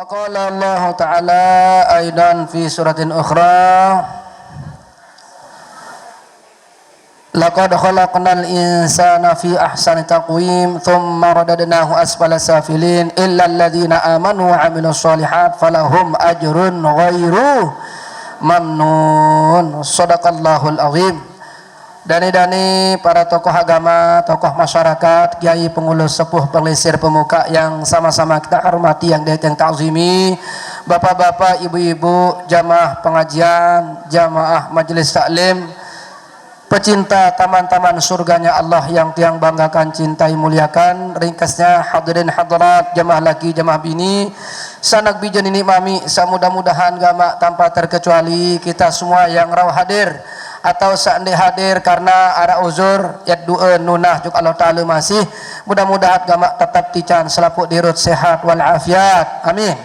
Qala Allah Ta'ala aidan fi suratin ukhra laqad khalaqnal insana fi ahsani taqwim thumma radadnahu asfala safilin illa alladhina amanu wa amilus solihat falahum ajrun ghairu mamnun. Shadaqallahul azim. Dani-dani para tokoh agama, tokoh masyarakat, kiai, pengurus, sepuh, pengelisir, pemuka yang sama-sama kita hormati, yang ta'zimi, bapak-bapak, ibu-ibu, jamaah pengajian, jamaah majelis taklim, pecinta taman-taman surganya Allah yang tiang banggakan, cintai, muliakan. Ringkasnya hadirin hadirat, jamaah laki, jamaah bini, sanak bijan ini mami, semudah-mudahan gama tanpa terkecuali kita semua yang rawah hadir atau seandainya hadir karena ada uzur ya doa nunah juga Allah Ta'ala masih mudah-mudahan gama tetap tican selaput dirut sehat walafiat, amin.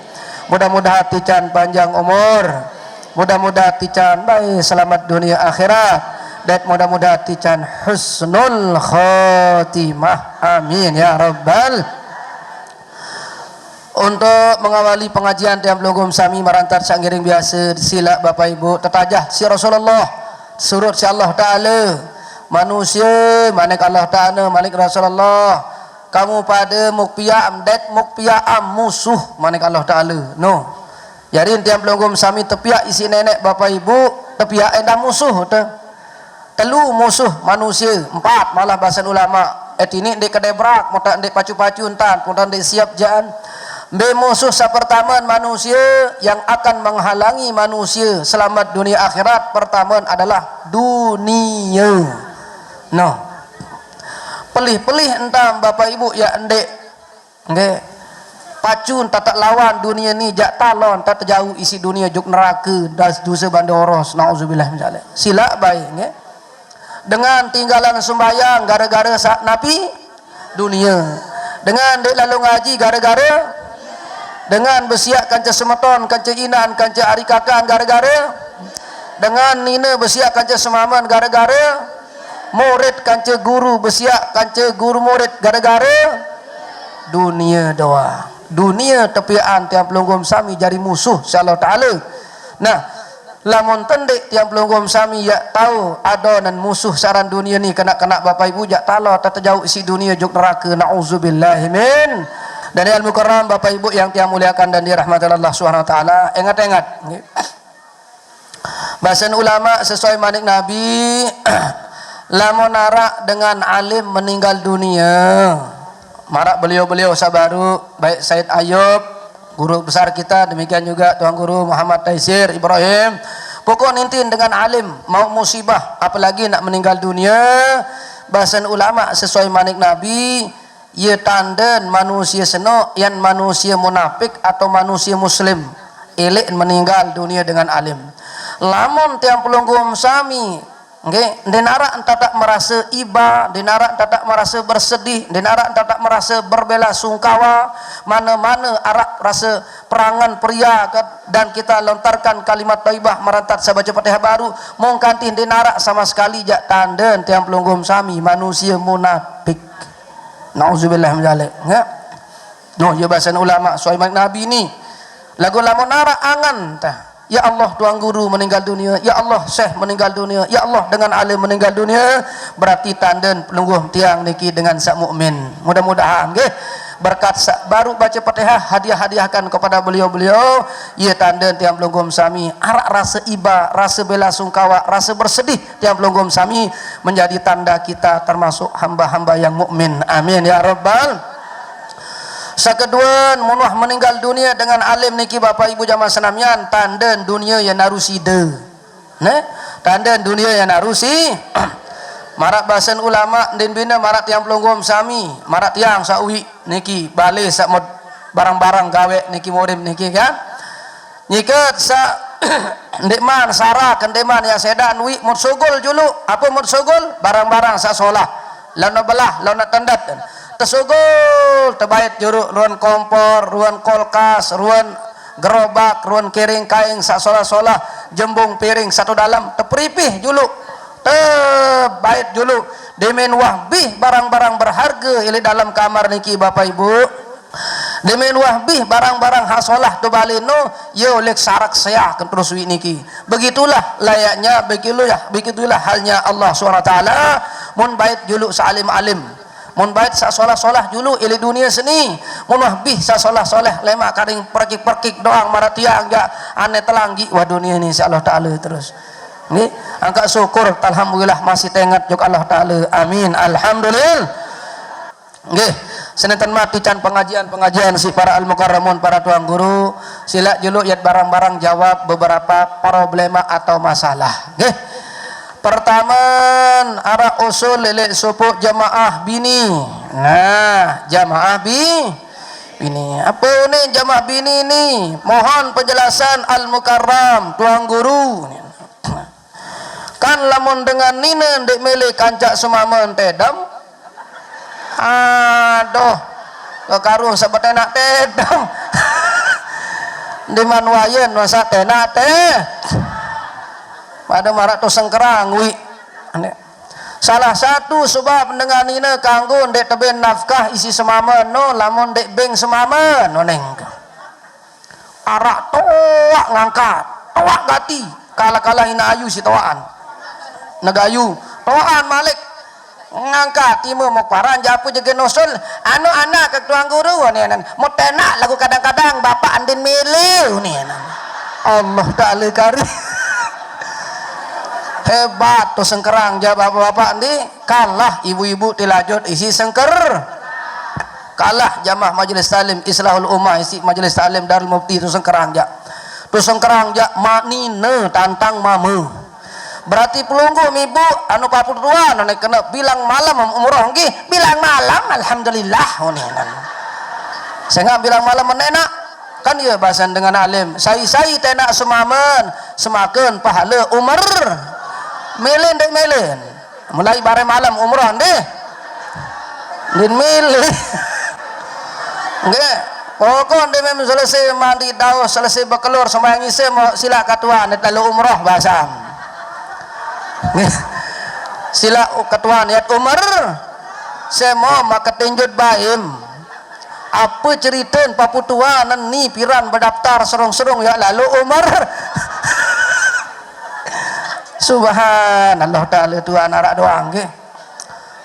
Mudah-mudahan tican panjang umur, mudah-mudahan tican baik selamat dunia akhirat, dan mudah-mudahan tican husnul khotimah, amin ya rabbal. Untuk mengawali pengajian tiap lungkum sami marantar sanggiring biasa sila Bapak Ibu tetajah si Rasulullah surut si Allah Ta'ala manusia manik Allah Ta'ala manik Rasulullah kamu pada mukpiam det mukpiam musuh manik Allah Ta'ala no jadi tiap lungkum sami tepiak isi nenek Bapak Ibu tepiak endang musuh telu musuh manusia empat malah bahasa ulama ini dek kedebrak mutak dek pacu-pacu entan mutak dek siap jaan musuh pertama manusia yang akan menghalangi manusia selamat dunia akhirat pertama adalah dunia. No. Pelih-pelih entah Bapak Ibu ya endek. Nggih. Pacun tak lawan dunia ni jak talon tak jauh isi dunia juk neraka das dosa bandoros nauzubillah min zalik. Sila baik nggih. Dengan tinggalan sembahyang gara-gara sak napi dunia. Dengan dek lalu ngaji gara-gara dengan bersiap kanca semeton, kanca inan, kanca ari kakang gara-gara dengan nina bersiap kanca semaman gara-gara murid kanca guru bersiap kanca guru murid gara-gara dunia doa. Dunia tepian tiap pelunggum sami jadi musuh insyaallah taala. Nah, lamun tendek tiap pelunggum sami ya tahu ada dan musuh saran dunia ni kena Bapak Ibu jak talo tak terjauh isi dunia juk neraka nauzubillahi min. Dari al-mukarram Bapak Ibu yang tiang muliakan dan dirahmati Allah Subhanahu wa taala, ingat-ingat bahasan ulama sesuai manik Nabi lamun narak dengan alim meninggal dunia marak beliau-beliau sabaru baik Said Ayub guru besar kita, demikian juga Tuan Guru Muhammad Taisir Ibrahim, pokok nintin dengan alim mau musibah apalagi nak meninggal dunia bahasan ulama sesuai manik Nabi ia tanda manusia seno yang manusia munafik atau manusia muslim elek meninggal dunia dengan alim. Lamun tiang pelunggum sami nggih denara entah tak merasa iba, denara entah tak merasa bersedih, denara entah tak merasa berbela sungkawa, mana-mana arak rasa perangan pria dan kita lontarkan kalimat thayyibah merantat sabaca Fatihah baru mongkantin denara sama sekali jak tanda tiang pelunggum sami manusia munafik. Nauzubillah min zalik ya. No, ya bahasan ulama suai Nabi ni. Lagu lamun nara angan tah. Ya Allah tuan guru meninggal dunia, ya Allah syekh meninggal dunia, ya Allah dengan alim meninggal dunia, berarti tanda pelungguh tiang niki dengan sak mukmin. Mudah-mudahan nggih berkat baru baca Fatihah hadiah-hadiahkan kepada beliau-beliau ia tanda tiang pelunggum sami arak rasa iba, rasa bela sungkawa, rasa bersedih tiang pelunggum sami menjadi tanda kita termasuk hamba-hamba yang mukmin, amin ya rabbal. Sakedua munuh meninggal dunia dengan alim niki Bapak Ibu jamaah senamian tanda dunia yang naruside nah tanda dunia yang narusi marak bahasan ulama dan bina marak tiang pelunggum sami marak tiang saui niki balik sak barang-barang gawe niki murim niki kan nyikat sak ndek man sarah kendeman yang sedan wi mut sugul julu apa mut sugul barang-barang sa solah launa belah launa tendat tesugul terbait juru ruan kompor ruan kulkas ruan gerobak ruan kiring kaing sa solah-solah jembung piring satu dalam tepripih julu terbait julu demen wahbih barang-barang berharga ili dalam kamar niki Bapak Ibu demen wahbih barang-barang hasolah tu balino yo lek sarak saya kan terus wi niki begitulah layaknya begitulah halnya Allah SWT mun bait julu salim alim mun bait sa solah-solah julu ili dunia seni mun wahbih sa solah-solah lema karing perkik-perkik doang maratiang ja ane telanggi wa dunia ni insyaallah taala terus ni angka syukur alhamdulillah masih tengat juk Allah taala amin alhamdulillah nggih senenten mati can pengajian si para al-mukarramun para tuang guru sila julu yat barang-barang jawab beberapa problema atau masalah nggih pertama arah usul lele supu jamaah bini nah jamaah bini apa ni jamaah bini ni mohon penjelasan al-mukarram tuang guru kan lamun dengan nina dek mele kancak semamen tedam aduh kekarung sebet enak tedam di manwayen masa tenak teh pada marak tu sengkerang wi salah satu sebab dengan nina kanggo dek teben nafkah isi semamen no lamun dek beng semamen no neng arak toak ngangkat toak gati kala-kala hina ayu si toaan negayu toaan malik ngangkat timu mau paran japu juga nosul anu anak ke tuang guru ni mau tenak lagu kadang-kadang bapak andin milih ni Allah ta'ala kari hebat tu sengkerang ja bapak-bapak ni kalah ibu-ibu tilajut isi sengker kalah jamaah majelis talim islahul ummah isi majelis talim Darul Mufti tu sengkerang ja maknina tantang mama berarti pelunggu ibu anu paputuan anu kena bilang malam umroh nggih bilang malam alhamdulillah saya nggak bilang malam menenak kan ya bahasan dengan alim sai-sai tenak semamen semaken pahala umur melen dek melen mulai bare malam umroh deh din milih nggih pokok dia memang selesai mandi daus selesai berkelur sembahyang isya mau sila katuan lalu umroh bahasa sila ketua niat umur semua maka tinjut baim apa cerita paputuan ni piran berdaftar serung-serung ya lalu umur subhanallah ta'ala Tuhan arak doang ke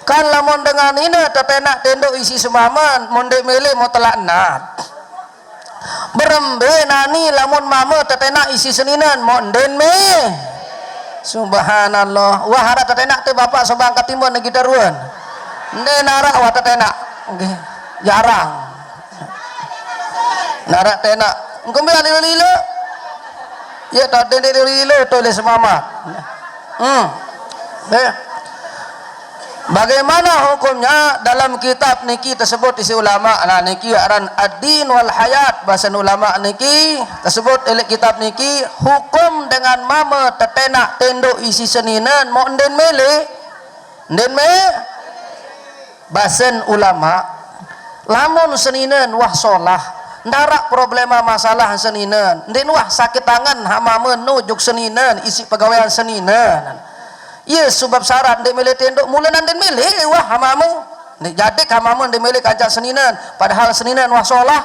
kan lamun dengan ini tetenak tenduk isi semaman mondek mele mau telaknat berembe nani lamun mama tetenak isi seninan monden me subhanallah wah harap tetenak teh bapak sobang katimbun negi daruan nde narak wah tetenak nggih jarang narak tenak ngombe lilo ya tadi lilo tulis semamat bagaimana hukumnya dalam kitab niki tersebut isi ulama nah niki aran ad-din wal hayat bahasa ulama niki tersebut oleh kitab niki hukum dengan mama tetenak tenduk isi seninan mau nden me bahasa ulama lamun seninan wah solah ndarak problema masalah seninan nden wah sakit tangan hama menujuk seninan isi pegawaian seninan iya sebab syarat dia milih tenduk mula nanti milih wah hamamu jadi hamamu dia milih kancak seninan padahal seninan wah solah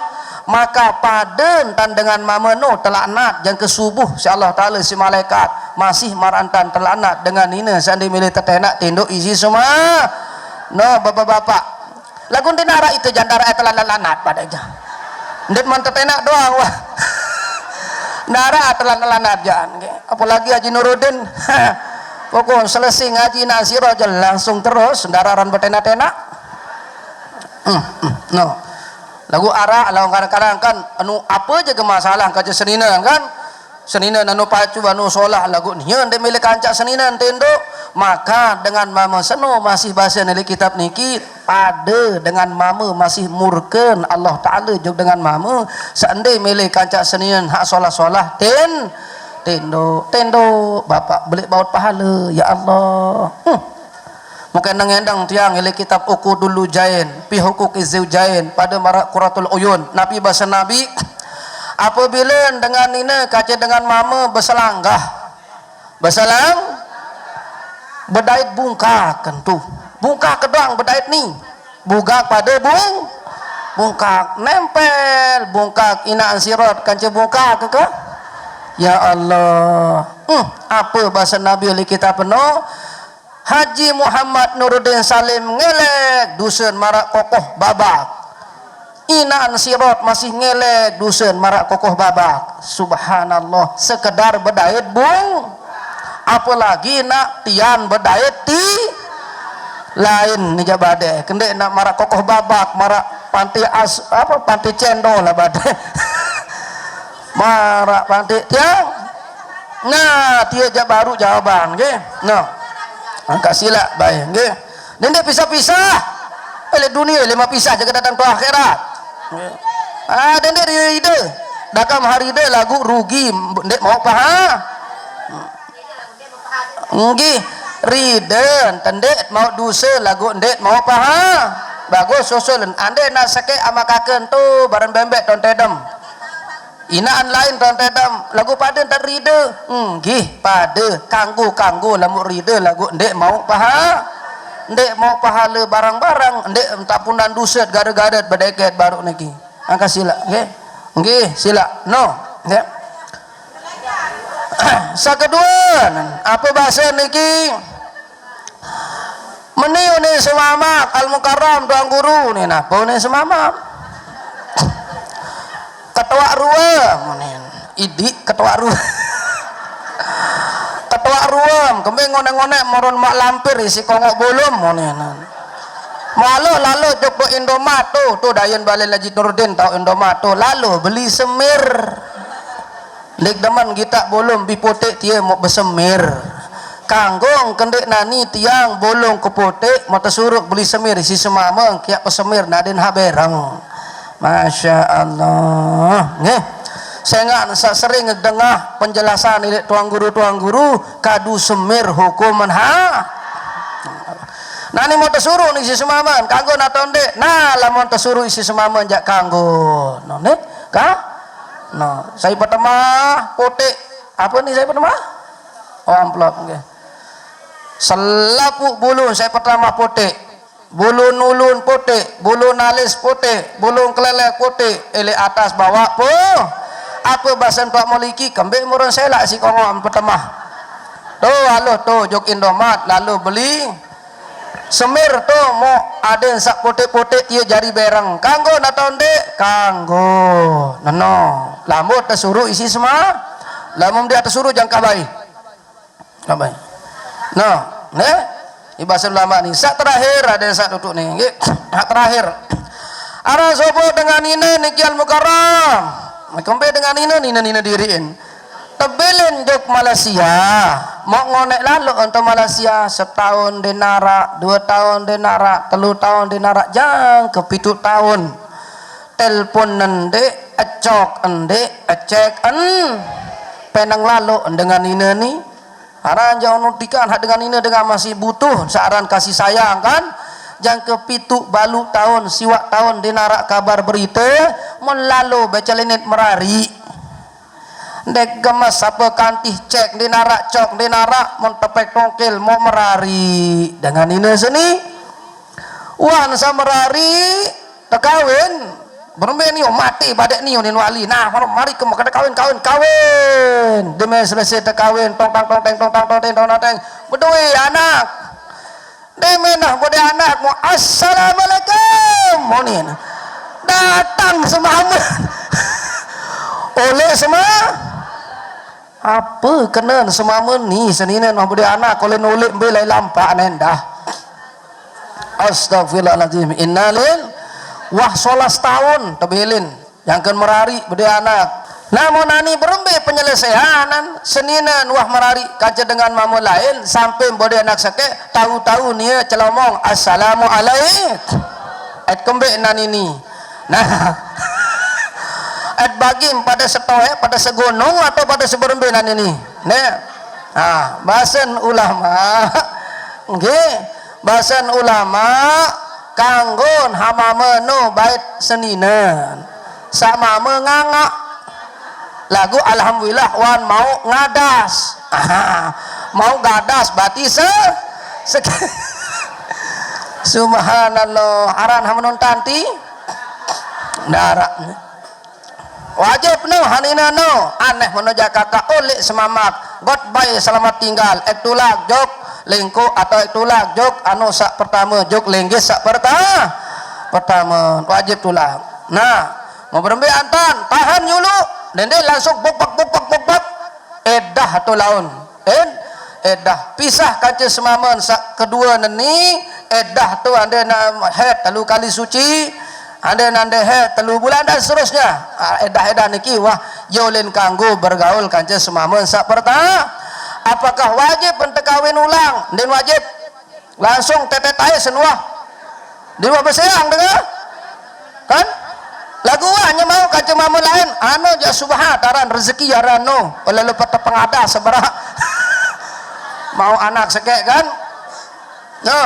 maka paden tan dengan mamenu telaknat yang kesubuh si Allah Ta'ala si malaikat masih marantan telaknat dengan ini sandi milih tetenak tenduk isi semua no bapak-bapak lagun dinara itu jandara telanat pada aja ndet man tetenak doang wah nara telanat jangan apalagi Haji Nuruddin pokok selesai ngaji nasiro aja langsung terus sendararan betena-tena no lagu arah lagu kadang-kadang kan anu apa aja ke masalah kaca seninan kan seninan anu pacu anu solah lagu nian dia milik kancak seninan tendo maka dengan mama seno masih bahasa dari kitab niki pada dengan mama masih murken Allah Ta'ala juga dengan mama seandai milik kancak seninan hak solah-solah tendo bapak beli baut pahala ya Allah. Mungkin nengendang tiang ilai kitab Uqudul Jain fi huquqiz zaujain pada marak Quratul Uyun. Nabi bahasa Nabi apabila dengan ini kaca dengan mama berselanggah berdait bungkakan tuh bungkak kedang berdait ni bugak pada bungkak nempel bungkak inaan sirot kanca bungkak ke ya Allah. Apa bahasa Nabi oleh kita penuh Haji Muhammad Nuruddin Salim ngelek dusun marak kokoh babak inaan sirot masih ngelek dusun marak kokoh babak. Subhanallah, sekedar berdait apalagi nak tian berdait ti lain ni jabade kendek nak marak kokoh babak marak panti panti cendol lah bade marak panti tiang. Nah dia baru jawaban ke no angkat sila baik ke dan dia pisah-pisah oleh dunia lima pisah jaga datang ke akhirat. Dan dia rida dakam hari dia lagu rugi ndek mau paha nggih riden tendek mau dusa lagu ndek mau paha bagus susul ande nak sakit amakaken tu barang bembek ton tedem inaan lain ton tedem lagu pada tak rida nggih pada kanggo lamu rida lagu ndek mau paha le barang-barang ndek tak punan duset garet-garet berdeket baru niki angka sila nggih sila no ya. Sakedua apa bahasa niki meniu ni semamak al mukarram tuang guru ni napa ni semamak ketua ruam munin idi ketua ruam ketua ruam kembing ngonek-ngonek moron mak lampir isi kongok bolom munin malu lalu joko Indomaret tu dayan balai Haji Nuruddin tau Indomaret tu lalu beli semir dek deman kita bolong bipotek dia mau bersemir kanggong kendek nani tiang bolong ke potek mau tersuruh beli semir isi semamang kiak pesemir nadin haberang. Masya Allah nih saya nggak sering dengar penjelasan ini tuang guru kadu semir hukuman nani mau tersuruh isi semamang kanggo atau ndek nah lah mau tersuruh isi semamang jak kanggo no nih kah no, saya pertama potek apa nih saya pertama amplop okay. Selapuk bulu saya pertama potek bulu nulun potek bulu nalis potek bulu kelelek potek ele atas bawah po apa bahasa Pak Maliki kembali murun saya lah si kongom pertama tu lalu tu jok Indomaret lalu beli semir tu mau ada sak potek-potek dia jari berang kanggo atau ndek kanggo no lamut tersuruh isi semua lamun dia tersuruh jangka baik kabai no ne ibasal ulama ni sak terakhir ada sak duduk ni hak terakhir ara sopo dengan ini nikial mukarram kembali dengan ini diriin tebelin jok Malaysia mau ngonek lalu untuk Malaysia setahun di narak 2 tahun di narak 3 tahun di narak jang ke 7 tahun telepon nende acok ende acek penang lalu dengan ini nih haran jangan nutikan dengan ini dengan masih butuh saran kasih sayang kan jang ke 7 balu tahun siwak tahun di narak kabar berita melalu baca lenit merari dek gemas apa kantih cek di narak cok di narak mentepek tongkil mau merari dengan ini seni wan sama merari tekawin bermain ni mati badek ni unin wali nah mari ke kada kawin demi selesai tekawin tong bedoi anak demi nah bode anak mau assalamualaikum mau ni datang semua oleh semua apa kena semua ni senina nak budi anak kalau nulik belai lampak nendah astagfirullahaladzim innalil wah 11 tahun tebelin yang kan merari budi anak namun nani berumbi penyelesaian senina wah merari kaca dengan mamu lain sampai budi anak sakit tahu-tahu nia celomong assalamualaikum et kembali nani ni nah et bagim pada setoe pada segunung atau pada seberembinan ini nih. Bahasan ulama nggih bahasan ulama kanggon hamamenu bait seninan sama mengangak lagu alhamdulillah wan mau ngadas mau gadas berarti subhanallah aran hamunun tanti darak wajib no hanina no aneh menuja kakak ulik semamak goodbye selamat tinggal ektulag jok lingku atau ektulag jok anu sak pertama jok linggis sak pertama wajib tulang. Nah mau berembe antan tahan dulu dende langsung buk bak edah atau laun edah pisah kaca semaman sak kedua neni edah tu ande na head telu kali suci ande nande head telu bulan dan seterusnya edah niki wah yolen kanggo bergaul kaca semaman sak pertama. Apakah wajib pentekawin ulang dan wajib langsung tetet air senuah di bawah berseang dengar kan lagu hanya mau kaca mama lain anu ja subhan taran rezeki ya rano oleh lupa tepengada seberah mau anak sekek kan no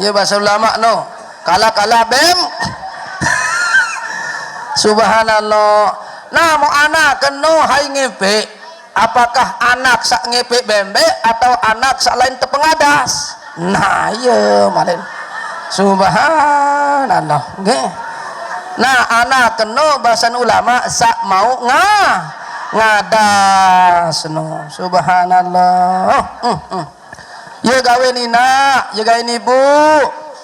ya bahasa ulama no kala bem subhanallah. Nah mau anak keno hai ngepe apakah anak sak ngepe bembe atau anak sak lain tepengadas nah iya malin subhanallah nggih. Nah anak kena bahasan ulama sak mau ngadas no subhanallah. Ya gawe nina ya gawe ibu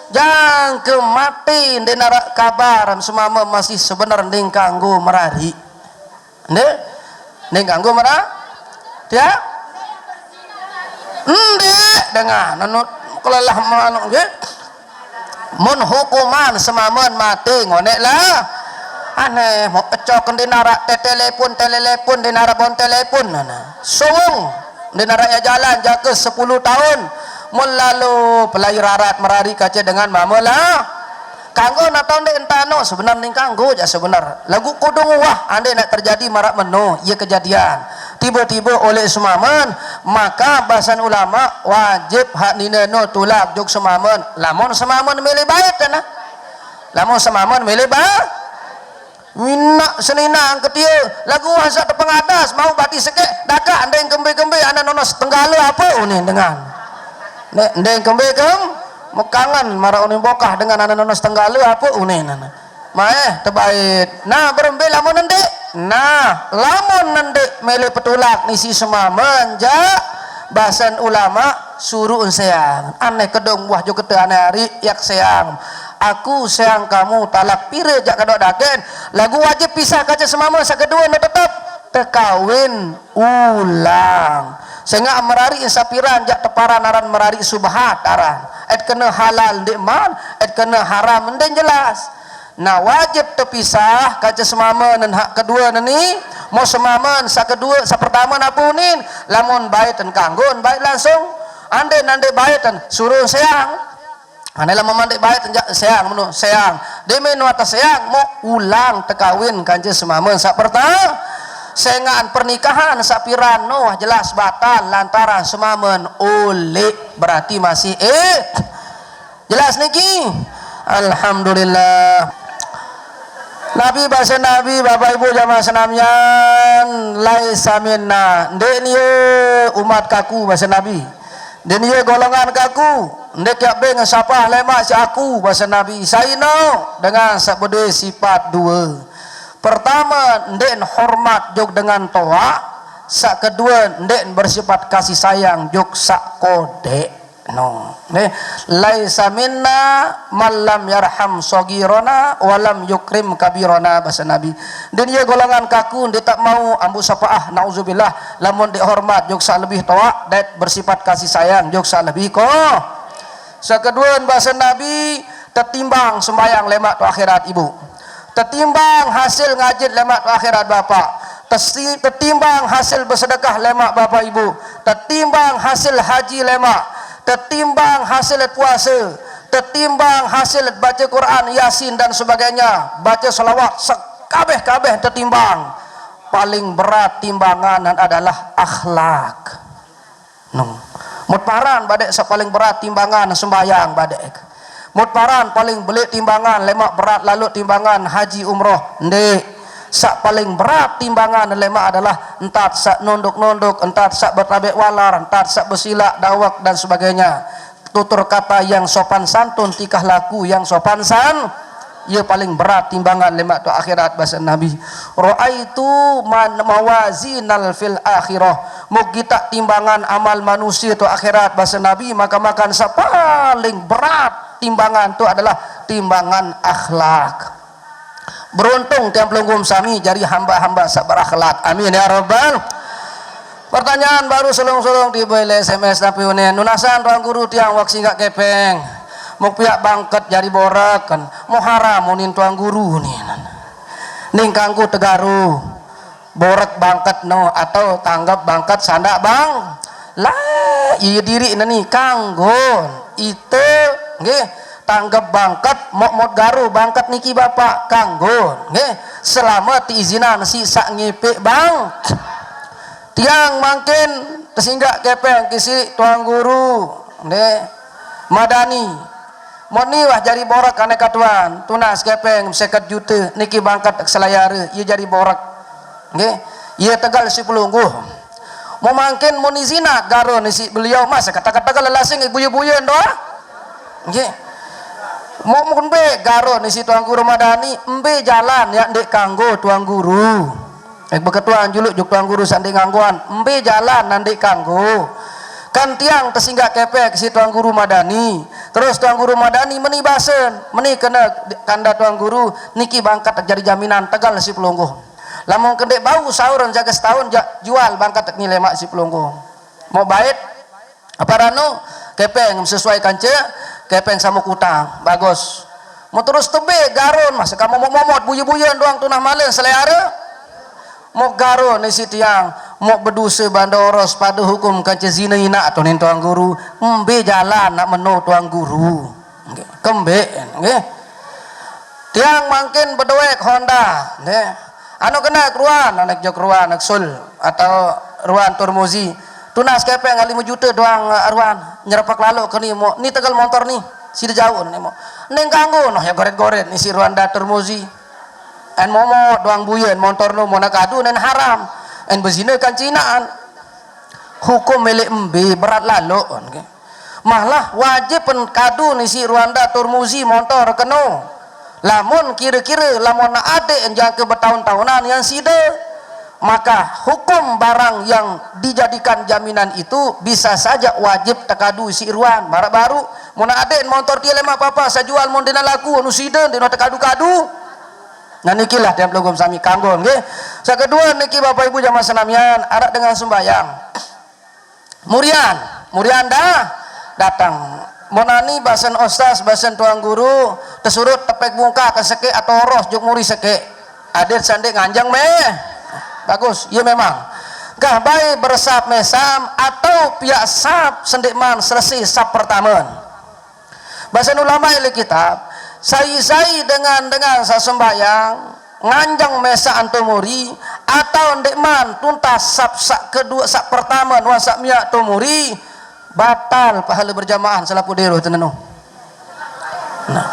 jang ke mati denara kabaran semama masih sebenar ning kanggo merari ning kanggo merah dia dengan anu kelelah manuk nggih mun hukuman semamun mati ngonek lah aneh mau pecok dinara telepon dinara bon telepon sung dinara ya jalan jaga 10 tahun mun lalu pelai rarat merari kaca dengan mamulah kanggo natau ndek entano sebenar ning kanggo ja sebenar lagu kudung wah ande nak terjadi marak meno ia kejadian tiba-tiba oleh semaman maka bahasan ulama wajib hak nineno tulak jog semaman lamun semaman milih baik kana lamun semaman milih baik minnak senina ketia lagu hasa tepengadas mau bati sekek daka ande kembe-kembe ana nonos tenggala apa unin dengan nek ande kembe mekangan marah unin bokah dengan ana nonos tenggala apa unin maeh terbaik. Nah berembe lamun nende nah lamun nende mele petulak nisi semaman ja bahasan ulama suruh seang aneh kedong buah jo kete aneh hari yak seang aku seang kamu talak pire jak kadok daken lagu wajib pisah kaca semaman sakedua na tetap tekawin ulang sehingga merari insapiran jak teparan aran merari subhat aran et kena halal ndekman et kena haram ndek jelas. Nah wajib terpisah kaca semaman dan hak kedua nani mau semaman sa kedua sa pertama napunin lamun baik dan kanggon baik langsung ande nande baik dan suruh seang ane lamun mande baik dan seang menu seang demi nuata seang mau ulang tekawin kaca semaman sa pertama sengaan pernikahan sapiran no jelas batal lantaran semaman oleh berarti masih jelas niki alhamdulillah. Nabi bahasa Nabi Bapak Ibu jamaah senamian laisa minna ndek nieu umat kaku bahasa Nabi ndek nieu golongan kaku ndek yak beng sapah lemak si aku bahasa Nabi saino dengan sabede sifat dua pertama ndek hormat jog dengan toa sak kedua ndek bersifat kasih sayang jog sak kode no laisa minna malam yarham sogirona walam yukrim kabirona bahasa Nabi dan ia golongan kaku dia tak mau ambu sapaah nauzubillah lamun dihormat jog sak lebih toa dan bersifat kasih sayang jog sak lebih ko sakedua bahasa Nabi tertimbang sembayang lemak tu akhirat ibu tertimbang hasil ngajit lemak tu akhirat bapak tertimbang hasil bersedekah lemak bapak ibu tertimbang hasil haji lemak tertimbang hasil puasa tertimbang hasil baca Quran Yasin dan sebagainya baca selawat kabeh tertimbang. Paling berat timbangan adalah akhlak. Mutparan badek paling berat timbangan sembahyang badek. Mutparan paling belit timbangan lemak berat lalu timbangan haji umroh. Ndek. Sak paling berat timbangan lemak adalah entat sak nunduk-nunduk, entat sak bertabek walar, entat sak bersilak dawak dan sebagainya. Tutur kata yang sopan santun, tikah laku yang sopan ia paling berat timbangan lemak tu akhirat bahasa Nabi. Ra'aitu man mawazinal fil akhirah. Muk kita timbangan amal manusia tu akhirat bahasa Nabi, maka makan paling berat timbangan tu adalah timbangan akhlak. Beruntung tiang pelunggum sami jadi hamba-hamba sabar akhlak. Amin ya rabbal. Pertanyaan baru selong-selong di bele SMS tapi unen nunasan ruang guru tiang wak singgak kepeng. Mau pihak bangket jadi borak kan mau haram munin tuang guru nih ning kangku tegaru borak bangket no atau tanggap bangket sandak bang lah iya diri nani kanggon itu nggih tanggap bangket mok garu bangket niki bapak kanggon nggih selama tiizinan si sak ngipik bang tiang mangkin tesinggak kepeng kisi tuang guru nggih madani moni wah jadi borak aneka tuan tunas kepeng 50 juta niki bangkat selayar ia jadi borak nggih ia tegal si pelungguh mau mangkin moni zina garo ni si beliau mas kata-kata lelasing ibu-ibuyeun doa nggih mau mungkin be garo ni si tuang guru madani embe jalan ya ndek kanggo tuang guru beketuan juluk juk tuang guru sandi ngangguan embe jalan nandik kanggo kan tiang tesinggak kepek si tuang guru madani terus tuang guru madani meni basen meni kena kanda tuang guru niki bangkat jadi jaminan tegal si pelungguh lamun kendek bau sahur jaga setahun jual bangkat nilai mak si pelungguh mau bait apa rano kepeng sesuaikan ce kepeng sama kutang bagus mau terus tebe garon masa kamu mau momot buyu-buyun doang tunah malen selera mau garon ni si tiang mau berdosa bandoros pada hukum kaca zina ina atau nin tuang guru embe jalan nak menu tuang guru kembe nggih tiang mangkin bedewek Honda nggih anu kena ruan anak jok ruan anak sul atau ruan turmuzi tunas kepeng 5 juta doang ruan nyerepak lalu ke ni tegal motor nih si jauh nih mau ning kanggo noh ya goret-goret ni si ruan turmuzi en momo doang buyen motor no mau nakadu nen haram en bezina kan cinaan hukum milik embe berat lalu okay. Malah wajib pen kadu ni si Rwanda turmuzi motor keno lamun kira-kira lamun ade enjang ke bertahun-tahunan yang sida maka hukum barang yang dijadikan jaminan itu bisa saja wajib tekadu si Irwan baru mun ade motor dia lemah apa saya jual mun dina laku anu sida dina tekadu-kadu. Nah nikilah tiap logom sami kanggon nggih. Sa kedua niki Bapak Ibu jamaah senamian arak dengan sembayang. Murian dah datang. Monani basen ustaz basen tuang guru tesurut tepek bungka ke seke atau ros juk muri seke. Adir sande nganjang meh. Bagus, iya memang. Gah bae bersap mesam atau pihak sap sendikman selesai sap pertama. Bahasan ulama ili kitab sai dengan sasembayang nganjang mesa antumuri atau ndekman tuntas sak kedua sak pertama wa sak miak tumuri batal pahala berjamaah salapu dero teneno nah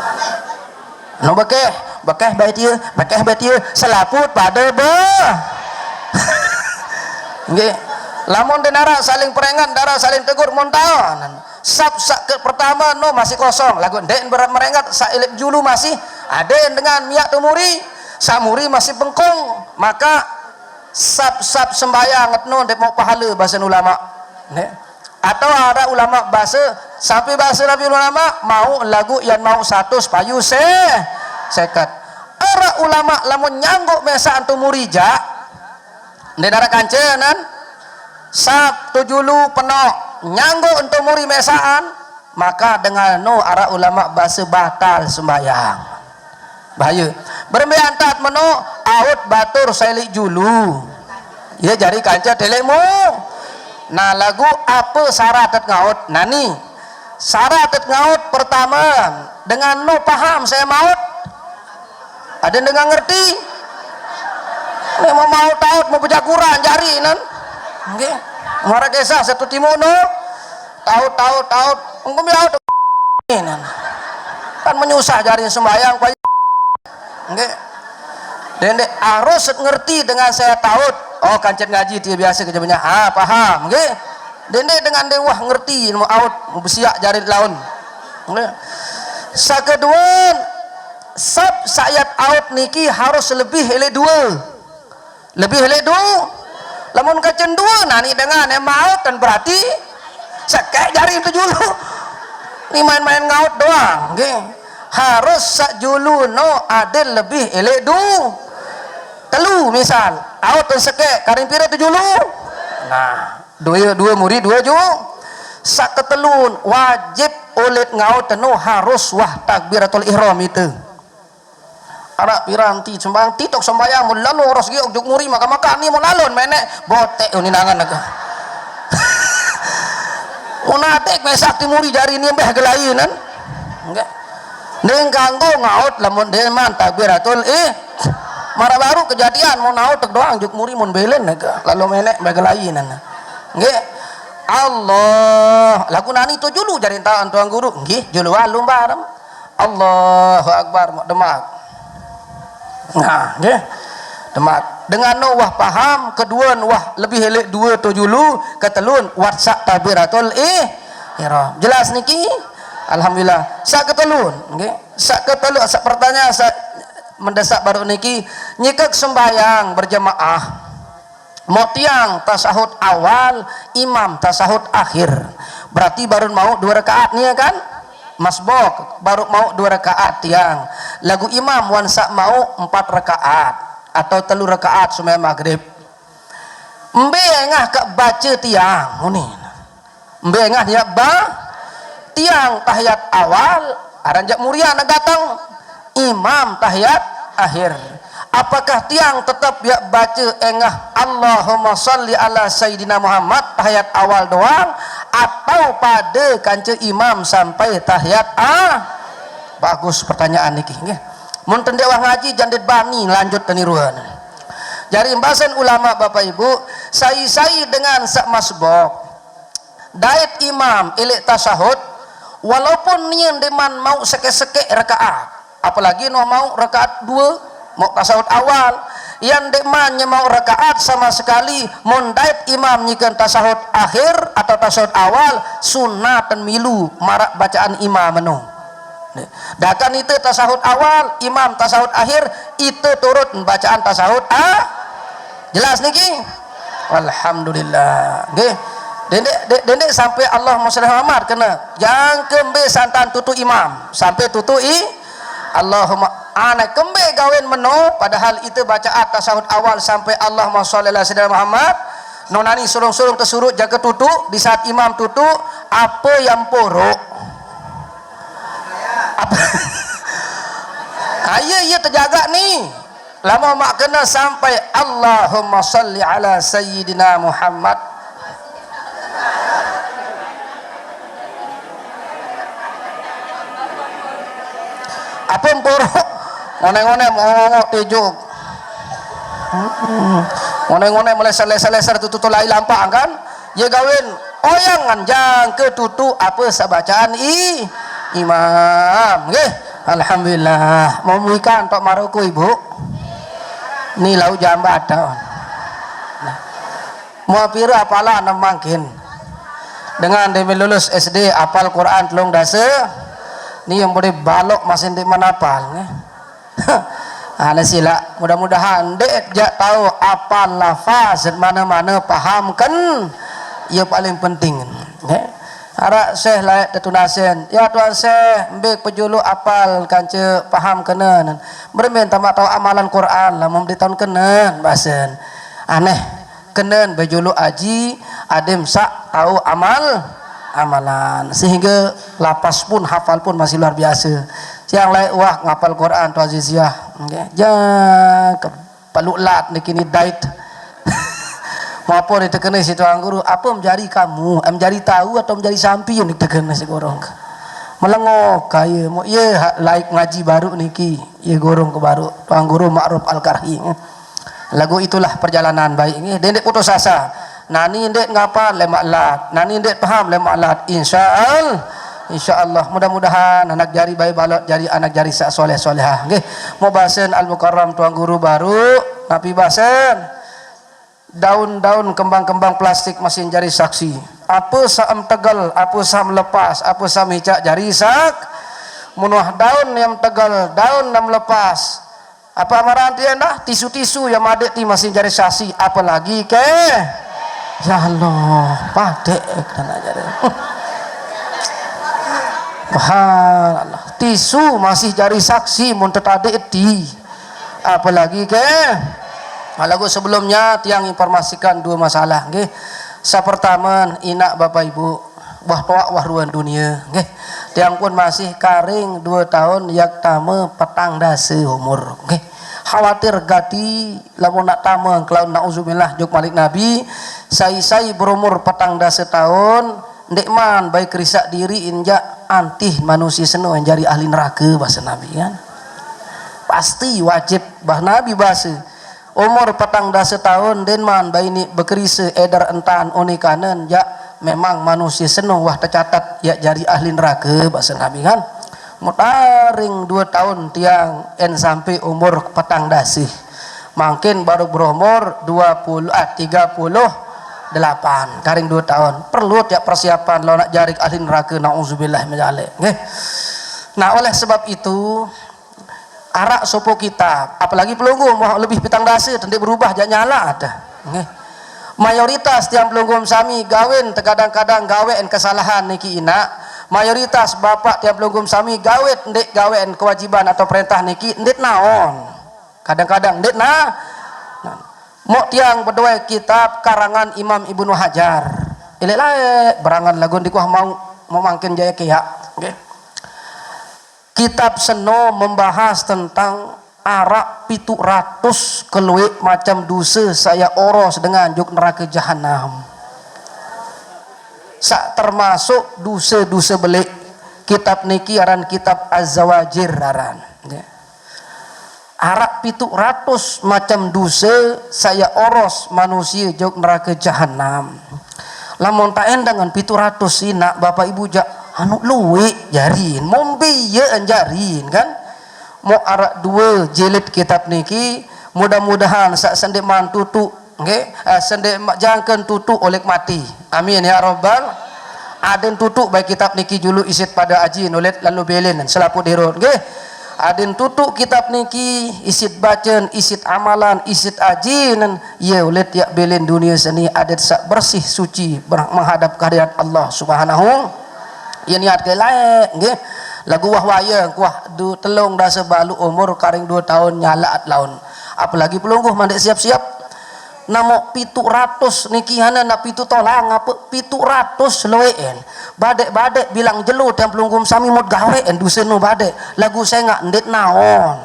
no bakeh baik ieu salaput pada beuh nggih lamun denara saling perengan darah saling tegur montaon sak ke pertama no masih kosong lagu den merengat sailip julu masih ada dengan miak tumuri samuri masih bengkong maka sap sembayang no dek mau pahala bahasa ulama atau ada ulama bahasa sampai bahasa Nabi ulama mau lagu yang mau 100 payu sekat ara ulama lamun nyangguk mesa antumuri ja nedara kancenan sap tujulu penok nyanggo untuk muri mesaan maka dengan no ara ulama bahasa batal sembayang bahaya bermeantat meno out batur sailik julu ya jari kanca telekmu nah lagu apa syarat ngaut nani syarat ngaut pertama dengan no paham saya maut ada dengan ngerti Ni mau taut mau pejaguran jari nan. Nggih. Ngora kisah satu timono. Taut. Engko miau nan. Kan menyusah jari sembayang pak. Nggih. Dendek harus ngerti dengan saya taut. Oh kancet ngaji dia biasa kerjanya. Paham nggih. Dendek dengan dewah ngerti mau out mau bersiak jari laun. Nggih. Sakeduan sab sayat out niki harus lebih ele dua. Lebih ele dua. Lamun kacen dua nani dengan yang out dan berarti sakit jari itu dulu. Ini main-main ngaut doang nggih. Harus sak julu no adil lebih ele dua. Telu misal out dan sekek karing pira tu julu. Nah, dua murid dua ju. Sak ketelun wajib ulit ngaut tenu harus wah takbiratul ihram itu. Arak piranti sembang titok sembayang mun lalu ros gi juk muri maka ni mun alon menek botek uninangan naga. Unatek mesak timuri jari ni mbah gelainan. Enggak. Ning kanggo ngaut lamun deman takbiratul mara baru kejadian mau naut tek doang juk muri mun belen naga lalu menek mbah gelainan. Nggih. Allah lagu nani tu julu jari tahan tuang guru nggih julu walum barem. Allahu akbar mak demak. Nah, nggih. Demak dengan no wah paham kedua wah lebih elek dua tu julu ketelun WhatsApp takbiratul ihram. Jelas niki? Alhamdulillah. Sak ketelun nggih. Sak ketelun sak pertanyaan sak mendesak baru niki nyikek sembayang berjamaah. Mau tiang tasahud awal, imam tasahud akhir. Berarti baru mau 2 rakaat nih kan? Masbok baru mau 2 rakaat tiang. Lagu imam wansak mau 4 rakaat atau 3 rakaat sembahyang maghrib. Embe engah ke baca tiang muni. Embe engah nya ba tiang tahiyat awal aranjak muria nak datang imam tahiyat akhir. Apakah tiang tetap ya baca engah Allahumma salli ala Sayyidina Muhammad tahiyat awal doang atau pada kanca imam sampai tahiyat bagus pertanyaan niki nggih. Mun teu dewa ngaji jandet bani lanjut teniruan. Jari embasan ulama Bapak Ibu, sai-sai dengan sak masbok. Dait imam elek tasahud walaupun nyen deman mau seke-seke rakaat, apalagi no mau rakaat 2 mau tasawuf awal yang dekmannya mau rakaat sama sekali mondait imam nyikan tasawuf akhir atau tasawuf awal sunatan milu marak bacaan imam menu dakan itu tasawuf awal imam tasawuf akhir itu turut bacaan tasawuf jelas niki alhamdulillah nggih dendek sampai Allah Muhammad kena yang kembe santan tutu imam sampai tutu Allahumma anak kembe gawen meno padahal itu bacaan tasawuf awal sampai Allahumma sholli ala sayyidina Muhammad nonani surung-surung tersurut jaga tutuk di saat imam tutuk apa yang porok apa iya terjaga nih lama mak kena sampai Allahumma sholli ala sayyidina Muhammad apa yang porok ngone-ngone mau tijuk ngone-ngone mulai leser-leser tutu lai lampak kan ya gawin oyangan jang ke tutu apa sabacaan imam nggih alhamdulillah mau ikan tok maruku ibu ni lau jambat nah mau pira apalah mangkin dengan demi lulus SD apal Quran telung dase ni yang boleh balok masih di mana apal sila mudah-mudahan dek jak tahu apa lafaz mana-mana pahamkan ia paling penting Arak Syekh layak tetunasen ya tuan Syekh mbek pejulu apal kanca paham kena bermen tamak tahu amalan Quran lah memberi tahun kena bahasan aneh kena bejulu aji adem sak tahu amalan sehingga lapas pun hafal pun masih luar biasa yang lain wah ngapal Quran tu Aziziah jangan kepaluklat nikini dait maupun ditekena si tuan guru apa menjadi kamu menjadi tahu atau menjadi sampi yang ditekena si gorong melengok kaya mau iya like ngaji baru niki iya gorong ke baru tuan guru Ma'ruf Al-Karhi Lagu itulah perjalanan baik ini. Dendek putus asa. Nani dek ngapa lemak lat. Nani dek paham lemak lat. Insyaallah mudah-mudahan anak jari bayi balot jadi anak jari sak soleh solehah. Nggih. Mau bahasan Al Mukarram tuang guru baru. Nabi bahasan daun-daun kembang-kembang plastik mesin jari saksi. Apa saam tegal, apa saam lepas, apa saam hicak jari sak. Munuh daun yang tegal, daun yang lepas. Apa amaran dia dah tisu-tisu yang madet ti mesin jari saksi. Apalagi ke? Ya Allah, padek dan ajar. Allah. Tisu masih jari saksi mun tetade di. Apalagi ke? Lagu sebelumnya tiang informasikan dua masalah nggih. Sa pertama inak Bapak Ibu wah toak wah ruan dunia nggih. Tiang pun masih karing 2 tahun yak tame petang dase umur nggih. Khawatir gati lamun nak tame kalau nauzubillah juk malik Nabi sai berumur petang dase tahun ndek man baik risak diri injak antih manusia seno jari ahli neraka bahasa Nabi kan. Pasti wajib bah Nabi bahasa umur petang dasa tahun denman bayi ni bekerisa edar entan onikanen ya memang manusia senang wah tercatat ya jari ahli neraka bahasa Nabi kan. Mutaring 2 tahun tiang en sampai umur petang dasi mungkin baru berumur 38 karing 2 tahun perlu tiap persiapan lo nak jari ahli neraka nauzubillah min dzalik nggih. Nah oleh sebab itu arak sopo kita apalagi pelunggu mau lebih pitang dasi tentu berubah jak nyala ada nggih. Mayoritas tiang pelunggu sami gawin terkadang-kadang gawen kesalahan niki ina. Mayoritas bapak tiang pelunggu sami gawet ndek gawen kewajiban atau perintah niki ndek naon. Kadang-kadang ndek mau tiang berdua kitab karangan Imam Ibnu Hajar. Ilek berangan lagu di kuah mau mangkin jaya kiyak nggih. Kitab seno membahas tentang arak 700 keluik macam dosa saya oros dengan juk neraka jahanam. Sak termasuk dosa-dosa belik. Kitab niki aran kitab Az-Zawajir aran. Arak 700 macam dosa saya oros manusia juk neraka jahanam. Lamun tak endangan 700 sinak Bapak Ibu jak anu luwe jarin mombi ye jarin kan mau arak 2 jilid kitab niki mudah-mudahan sak sendek man tutu nggih sendek jangkeun tutu oleh mati amin ya rabbal aden tutu baik kitab niki julu isit pada aji nulet lalu belen selapu dirut nggih aden tutu kitab niki isit bacaan isit amalan isit aji nan ye ulet ya belen dunia seni adet sak bersih suci menghadap kehadirat Allah subhanahu ia niat ke lain nggih lagu wah waya kuah du telung dah sebalu umur karing 2 tahun nyala at laun apalagi pelungguh mandek siap-siap namo 700 nikihana na 7 tolang apa 700 loen badek-badek bilang jelu tiang pelungguh sami mut gawe en dusenu badek lagu saya ngak ndet naon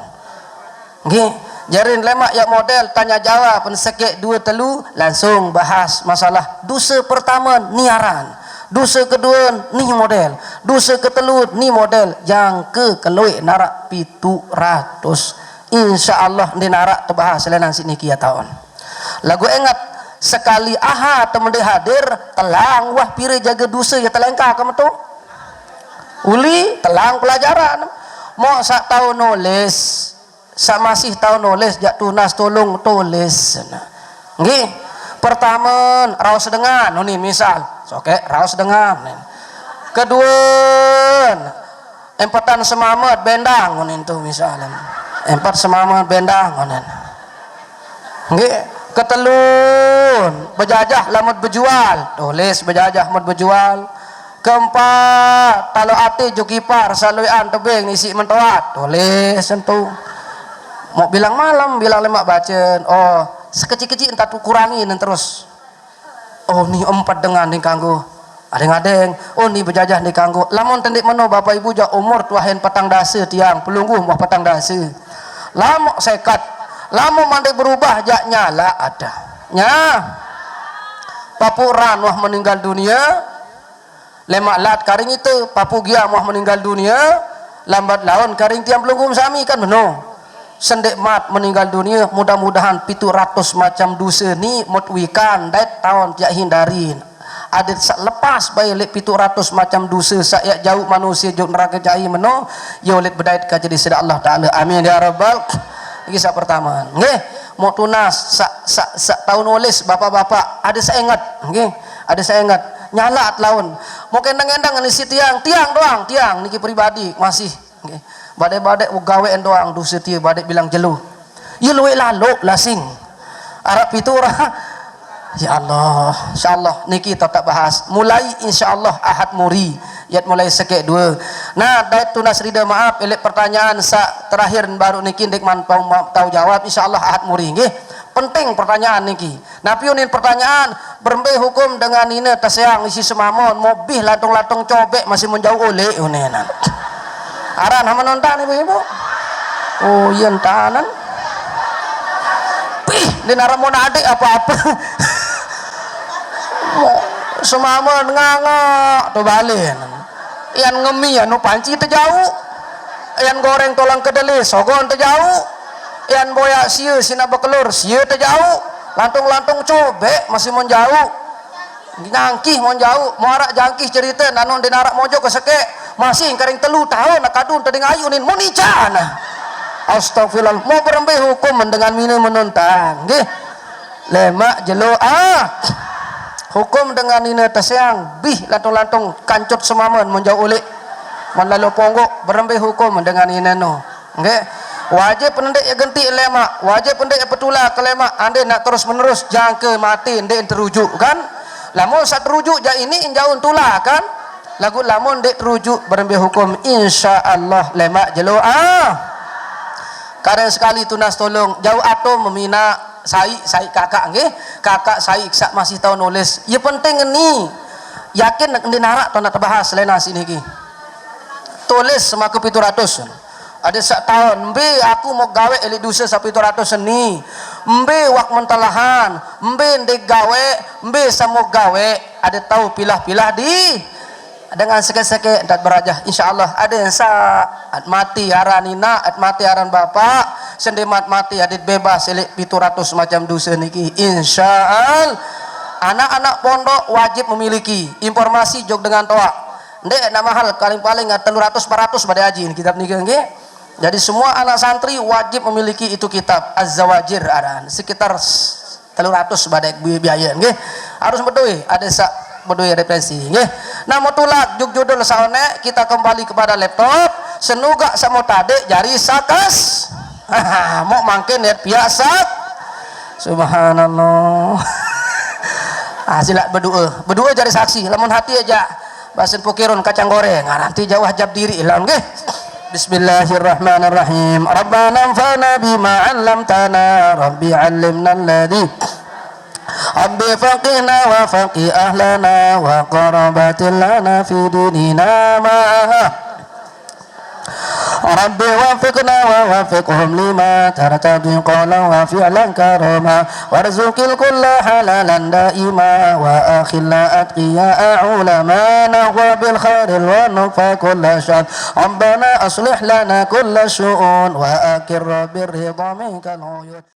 nggih jarin lemak ya model tanya jawab pensekek 2 telu langsung bahas masalah dosa pertama niaran. Dosa kedua ni model, dosa ketelut ni model, yang keluik narak 700. Insyaallah di narak terbahas selain sini kia tahun. Lagu ingat sekali aha temen hadir telang wah pire jaga dosa ya telengka kamu tu. Uli telang pelajaran. Mau sak tahu nulis, sak masih tahu nulis jak tunas tolong tulis. Nggih. Pertama raos dengan ini misal oke raos dengan kedua empatan semamat bendang itu misalnya empat semamat bendang nggih ketelun bejajah lamut berjual tulis bejajah lamut berjual keempat talo ati jukipar saluan tebing isi mentoat tulis sentuh mau bilang malam bilang lemak bacaan oh sekecil-kecil entah kurangi dan terus oh ni 4 dengan ni kanggo adeng-adeng oh ni berjajah ni kanggo lamun tendik mano Bapak Ibu jak umur tuahen petang dasa tiang pelungguh mah petang dasa lamok sekat lamun mandai berubah jak nyala ada nya papuran wah meninggal dunia lemak lat karing itu papugia wah meninggal dunia lambat laun karing tiang pelungguh sami kan beno sendek mat meninggal dunia, mudah-mudahan 700 macam dosa ni mutwikan dat tahun jak hindarin ada lepas bayi lek 700 macam dosa sak jauh manusia jauh neraka jai meno yo lek bedait ka jadi sida Allah taala amin ya rabbal. Lagi sak pertama nggih mau tunas sak tahun nulis bapak-bapak ada saya ingat nggih ada saya ingat nyala laun mau kendang-kendang ni si tiang doang tiang niki pribadi masih nggih badai-badai gawean doang dosa tia badai bilang jelu ye luwe lalu lasing arab pitura ya Allah insyaallah niki tak bahas mulai insyaallah ahad muri yat mulai sekek dua nah dait tunas rida maaf elek pertanyaan sa terakhir baru niki ndek manpau tahu jawab insyaallah ahad muri nggih penting pertanyaan niki nah piunin pertanyaan berembe hukum dengan ini tasayang isi semamon mobil latung-latung cobek masih menjauh oleh unenan aran hama nonton ibu-ibu oh iya tanan di naramon adik apa-apa semamon ngangok tuh balin ian ngemi anu panci terjauh ian goreng tolang kedele sogon terjauh ian boyak sia sina bekelur sia terjauh lantung-lantung cobek masih menjauh ngangkih menjauh muarak jangkih cerita nanon di narak mojo keseke masih kering telu tahun nak kadun tadi ngayunin mau nikah nah astagfirullah mau berembe hukum dengan mina menentang nggih lemak jelo hukum dengan ini tasayang bih lantung-lantung kancut semaman menjauh oleh lalu ponggok berembe hukum dengan ini no nggih wajib pendek ya genti lemak wajib pendek ya petula ke lemak ande nak terus menerus jangke mati ndek terujuk kan lamun sat terujuk ja ini jauh tula kan lagu lamun dek terujuk berembe hukum insyaallah lemak jelo kadang sekali tunas tolong jauh atom memina sai kakak nggih kakak sai sak masih tahu nulis ya penting ni yakin nak narak tu nak bahas selain sini ki tulis semaku 700 ada sak tahun mbe aku mau gawe eli dusa sak 700 seni mbe wak mentalahan mbe ndek gawe mbe samo gawe ada tahu pilah-pilah di dengan seke-seke dat berajah insyaallah ada yang sa mati aranina mati aran bapak sendemat mati adit bebas elek 700 macam dosa niki insyaallah anak-anak pondok wajib memiliki informasi jog dengan toa ndek nama hal paling-paling 300 400 pada haji kitab niki nggih jadi semua anak santri wajib memiliki itu kitab Az-Zawajir aran sekitar 300 pada biaya nggih harus bedoi ada sak bedoi referensi nggih nah mutulak judul saone kita kembali kepada laptop senuga samo tade jari sakas mau mangke net biasa subhanallah silat berdoa jari saksi lamun hati aja basen pokirun kacang goreng nanti jauh hajab diri lawan nggih bismillahirrahmanirrahim rabbana anfa'na bima 'allamtana rabbi 'allimna alladhi Rabbi faqihna wa faqih ahlana wa qarabatin lana fi dinina ma'aha Rabbi wafiqna wa wafiqhum lima tartadi qawlan wa fi'lan karama warzuqil kulla halalan daima wa akhilla atqiya'a ulamana wa bil khairil wa nufa kulla syad Rabbana aslih lana kulla syu'un wa akir bir ridha minkal uyun